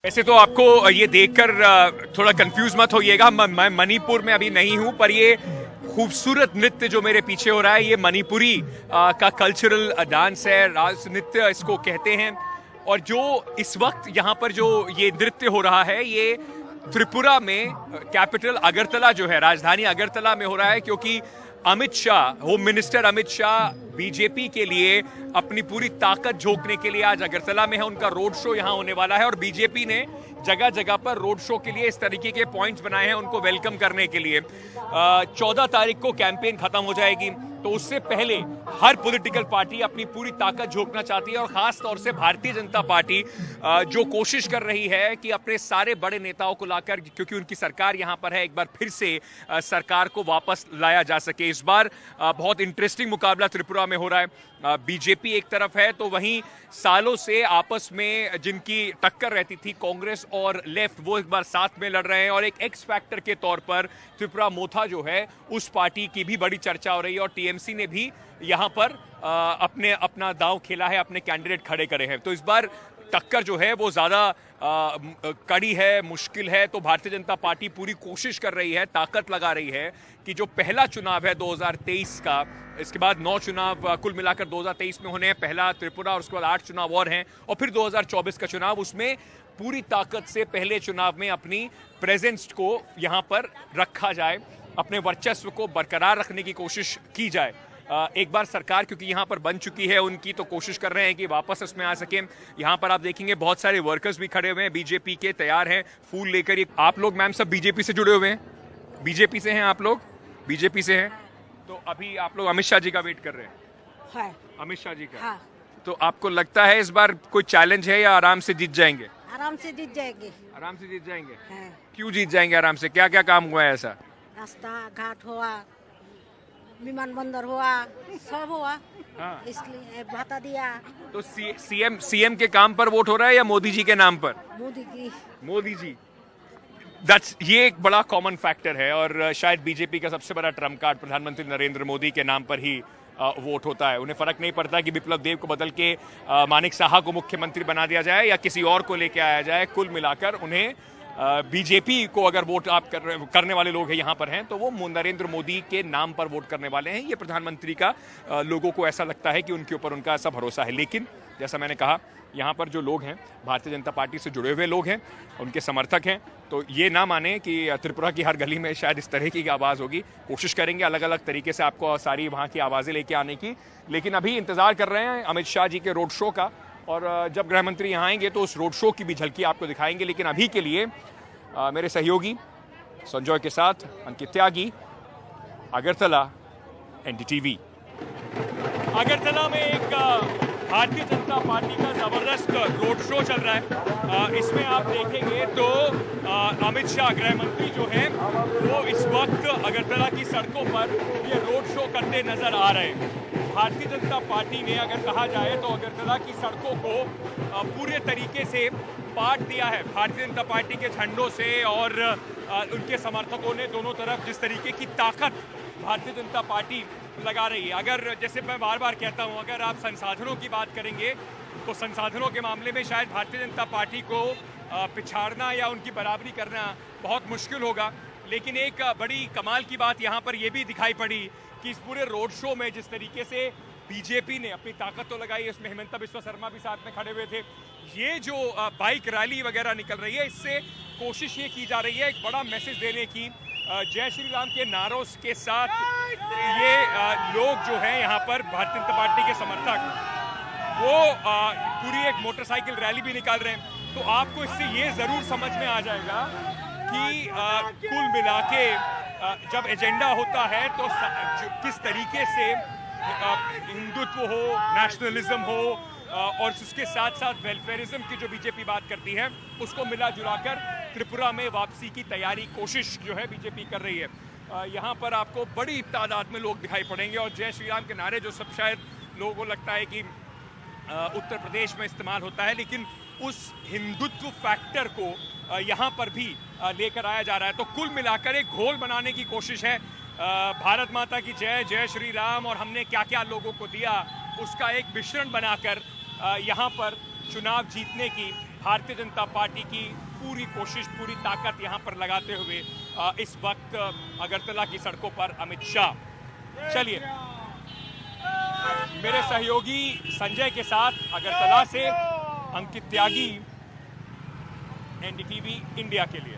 वैसे तो आपको ये देखकर थोड़ा कंफ्यूज मत होइएगा, मैं मणिपुर में अभी नहीं हूं, पर ये खूबसूरत नृत्य जो मेरे पीछे हो रहा है ये मणिपुरी का कल्चरल डांस है, राज नृत्य इसको कहते हैं। और जो इस वक्त यहाँ पर जो ये नृत्य हो रहा है ये त्रिपुरा में कैपिटल अगरतला जो है, राजधानी अगरतला में हो रहा है, क्योंकि Amit Shah, home minister Amit Shah BJP के लिए अपनी पूरी ताकत झोंकने के लिए आज अगरतला में है। उनका रोड शो यहां होने वाला है और बीजेपी ने जगह जगह पर रोड शो के लिए इस तरीके के पॉइंट्स बनाए हैं उनको वेलकम करने के लिए। 14 तारीख को कैंपेन खत्म हो जाएगी, तो उससे पहले हर पॉलिटिकल पार्टी अपनी पूरी ताकत झोंकना चाहती है और खास तौर से भारतीय जनता पार्टी जो कोशिश कर रही है कि अपने सारे बड़े नेताओं को लाकर, क्योंकि उनकी सरकार यहां पर है, एक बार फिर से सरकार को वापस लाया जा सके। इस बार बहुत इंटरेस्टिंग मुकाबला त्रिपुरा में हो रहा है। बीजेपी एक तरफ है तो वहीं सालों से आपस में जिनकी टक्कर रहती थी कांग्रेस और लेफ्ट, वो एक बार साथ में लड़ रहे हैं। और एक एक्स फैक्टर के तौर पर त्रिपुरा मोथा जो है उस पार्टी की भी बड़ी चर्चा हो रही है और टीएमसी ने भी यहां पर अपना दांव खेला है, अपने कैंडिडेट खड़े करे हैं। तो इस बार टक्कर जो है वो ज्यादा कड़ी है, मुश्किल है। तो भारतीय जनता पार्टी पूरी कोशिश कर रही है, ताकत लगा रही है कि जो पहला चुनाव है 2023 का, इसके बाद 9 चुनाव कुल मिलाकर 2023 में होने हैं, पहला त्रिपुरा और उसके बाद 8 चुनाव और हैं, और फिर 2024 का चुनाव, उसमें पूरी ताकत से पहले चुनाव में अपनी प्रेजेंस को यहां पर रखा जाए, अपने वर्चस्व को बरकरार रखने की कोशिश की जाए। एक बार सरकार क्योंकि यहाँ पर बन चुकी है उनकी, तो कोशिश कर रहे हैं कि वापस उसमें आ सके। यहाँ पर आप देखेंगे बहुत सारे वर्कर्स भी खड़े हुए हैं बीजेपी के, तैयार हैं फूल लेकर। आप लोग मैम सब बीजेपी से जुड़े हुए हैं? बीजेपी से हैं आप लोग? बीजेपी से हैं, तो अभी आप लोग अमित शाह जी का वेट कर रहे हैं? है। अमित शाह जी का। हाँ। तो आपको लगता है इस बार कोई चैलेंज है या आराम से जीत जाएंगे? आराम से जीत जाएंगे। आराम से जीत जाएंगे। है। क्यों जीत जाएंगे आराम से? क्या क्या काम हुआ है ऐसा? रास्ता घाट हुआ, विमानबंदर हुआ, सब हुआ। हाँ। इसलिए भाता दिया। तो सीएम के काम पर वोट हो रहा है या मोदी जी के नाम पर? मोदी की। मोदी जी, ये एक बड़ा कॉमन फैक्टर है और शायद बीजेपी का सबसे बड़ा ट्रम्प कार्ड प्रधानमंत्री नरेंद्र मोदी के नाम पर ही वोट होता है। उन्हें फर्क नहीं पड़ता कि विप्लव देव को बदल के मानिक साहा को मुख्यमंत्री बना दिया जाए या किसी और को लेके आया जाए। कुल मिलाकर उन्हें बीजेपी को अगर वोट आप करने वाले लोग हैं यहाँ पर हैं तो वो नरेंद्र मोदी के नाम पर वोट करने वाले हैं। ये प्रधानमंत्री का लोगों को ऐसा लगता है कि उनके ऊपर उनका ऐसा भरोसा है। लेकिन जैसा मैंने कहा, यहाँ पर जो लोग हैं भारतीय जनता पार्टी से जुड़े हुए लोग हैं, उनके समर्थक हैं, तो ये ना माने कि त्रिपुरा की हर गली में शायद इस तरह की आवाज़ होगी। कोशिश करेंगे अलग अलग तरीके से आपको सारी वहाँ की आवाज़ें लेके आने की, लेकिन अभी इंतज़ार कर रहे हैं अमित शाह जी के रोड शो का, और जब गृह मंत्री यहाँ आएंगे तो उस रोड शो की भी झलकी आपको दिखाएंगे। लेकिन अभी के लिए मेरे सहयोगी संजय के साथ अंकित त्यागी, अगरतला, एनडीटीवी। अगरतला में एक भारतीय जनता पार्टी का जबरदस्त रोड शो चल रहा है। इसमें आप देखेंगे तो अमित शाह गृह मंत्री जो हैं वो इस वक्त अगरतला की सड़कों पर ये रोड शो करते नजर आ रहे हैं। भारतीय जनता पार्टी ने अगर कहा जाए तो अगरतला की सड़कों को पूरे तरीके से पाट दिया है भारतीय जनता पार्टी के झंडों से, और उनके समर्थकों ने दोनों तरफ जिस तरीके की ताकत भारतीय जनता पार्टी लगा रही है। अगर जैसे मैं बार बार कहता हूं, अगर आप संसाधनों की बात करेंगे तो संसाधनों के मामले में शायद भारतीय जनता पार्टी को पिछाड़ना या उनकी बराबरी करना बहुत मुश्किल होगा। लेकिन एक बड़ी कमाल की बात यहाँ पर यह भी दिखाई पड़ी कि इस पूरे रोड शो में जिस तरीके से बीजेपी ने अपनी ताकत तो लगाई, इसमें हिमंता बिस्वा शर्मा भी साथ में खड़े हुए थे। ये जो बाइक रैली वगैरह निकल रही है, इससे कोशिश ये की जा रही है एक बड़ा मैसेज देने की। जय श्री राम के नारों के साथ ये लोग जो हैं यहाँ पर भारतीय जनता पार्टी के समर्थक, वो पूरी एक मोटरसाइकिल रैली भी निकाल रहे हैं। तो आपको इससे ये जरूर समझ में आ जाएगा कि कुल मिला के जब एजेंडा होता है तो किस तरीके से हिंदुत्व हो, नेशनलिज्म हो, और उसके साथ साथ वेलफेयरिज्म की जो बीजेपी बात करती है उसको मिला जुलाकर त्रिपुरा में वापसी की तैयारी, कोशिश जो है बीजेपी कर रही है। यहाँ पर आपको बड़ी तादाद में लोग दिखाई पड़ेंगे और जय श्री राम के नारे जो सब शायद लोगों को लगता है कि उत्तर प्रदेश में इस्तेमाल होता है, लेकिन उस हिंदुत्व फैक्टर को यहाँ पर भी लेकर आया जा रहा है। तो कुल मिलाकर एक घोल बनाने की कोशिश है। भारत माता की जय, जय श्री राम और हमने क्या क्या लोगों को दिया, उसका एक मिश्रण बनाकर यहाँ पर चुनाव जीतने की भारतीय जनता पार्टी की पूरी कोशिश, पूरी ताकत यहां पर लगाते हुए इस वक्त अगरतला की सड़कों पर अमित शाह। चलिए मेरे सहयोगी संजय के साथ अगरतला से अंकित त्यागी, एनडीटीवी इंडिया के लिए।